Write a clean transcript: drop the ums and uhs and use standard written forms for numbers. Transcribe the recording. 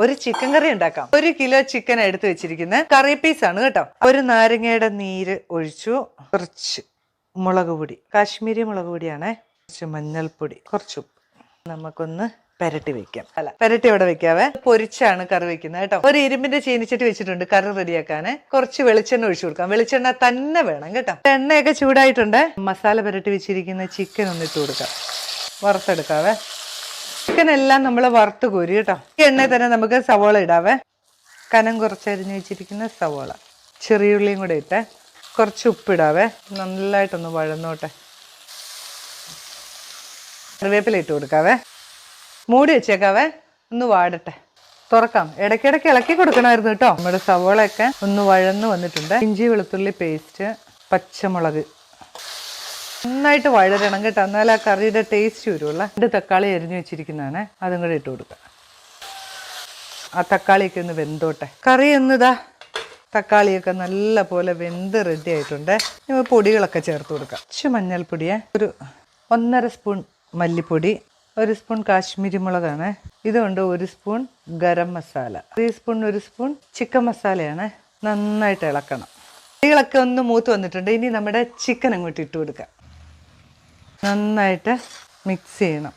ഒരു ചിക്കൻ കറി ഉണ്ടാക്കാം. 1 kilo chicken എടുത്ത് വെച്ചിരിക്കുന്നത് കറി പീസാണ് കേട്ടോ. ഒരു നാരങ്ങയുടെ നീര് ഒഴിച്ചു. കുറച്ച് മുളക് പൊടി, കാശ്മീരി മുളക് പൊടിയാണേ. കുറച്ച് മഞ്ഞൾപ്പൊടി, കുറച്ച് ഉപ്പ്. നമുക്കൊന്ന് പെരട്ടി വെക്കാം. പെരട്ടി ഇവിടെ വെക്കാവേ. പൊരിച്ചാണ് കറി വെക്കുന്നത് കേട്ടോ. ഒരു ഇരുമ്പിന്റെ ചീനിച്ചട്ടി വെച്ചിട്ടുണ്ട് കറി റെഡിയാക്കാന്. കുറച്ച് വെളിച്ചെണ്ണ ഒഴിച്ചു കൊടുക്കാം. വെളിച്ചെണ്ണ തന്നെ വേണം കേട്ടോ. എണ്ണയൊക്കെ ചൂടായിട്ടുണ്ട്. മസാല പെരട്ടി വെച്ചിരിക്കുന്ന ചിക്കൻ ഒന്നിട്ട് കൊടുക്കാം. വറുത്തെടുക്കാവേ. ചിക്കൻ എല്ലാം നമ്മൾ വറുത്ത് കോരി കേട്ടോ. ഈ എണ്ണയിൽ തന്നെ നമുക്ക് സവോള ഇടാവേ. കനം കുറച്ചരിഞ്ഞ് വെച്ചിരിക്കുന്ന സവോള, ചെറിയുള്ളിയും കൂടെ ഇട്ടേ. കുറച്ച് ഉപ്പിടാവേ. നന്നായിട്ടൊന്ന് വഴന്നോട്ടെ. കറിവേപ്പില ഇട്ട് കൊടുക്കാവേ. മൂടി വെച്ചേക്കാവേ. ഒന്ന് വാടട്ടെ. തുറക്കാം. ഇടയ്ക്കിടയ്ക്ക് ഇളക്കി കൊടുക്കണമായിരുന്നു കേട്ടോ. നമ്മുടെ സവോളയൊക്കെ ഒന്ന് വഴന്ന് വന്നിട്ടുണ്ട്. ഇഞ്ചി വെളുത്തുള്ളി പേസ്റ്റ്, പച്ചമുളക് നന്നായിട്ട് വഴരണം കേട്ടോ. എന്നാൽ ആ കറിയുടെ ടേസ്റ്റ് വരുള്ള. 2 തക്കാളി അരിഞ്ഞു വെച്ചിരിക്കുന്നതാണ്. അതും കൂടെ ഇട്ട് കൊടുക്കുക. ആ തക്കാളിയൊക്കെ ഒന്ന് വെന്തോട്ടെ. കറി എന്നിതാ തക്കാളിയൊക്കെ നല്ല പോലെ വെന്ത് റെഡി ആയിട്ടുണ്ട്. പൊടികളൊക്കെ ചേർത്ത് കൊടുക്കാം. കുറച്ച് മഞ്ഞൾപ്പൊടിയെ, ഒരു 1.5 സ്പൂൺ മല്ലിപ്പൊടി, 1 സ്പൂൺ കാശ്മീരി മുളകാണ്. ഇതുകൊണ്ട് 1 spoon garam masala, 1 spoon chicken മസാലയാണ്. നന്നായിട്ട് ഇളക്കണം. പൊടികളൊക്കെ ഒന്ന് മൂത്ത് വന്നിട്ടുണ്ട്. ഇനി നമ്മുടെ ചിക്കൻ അങ്ങോട്ട് ഇട്ട് കൊടുക്കാം. നന്നായിട്ട് മിക്സ് ചെയ്യണം.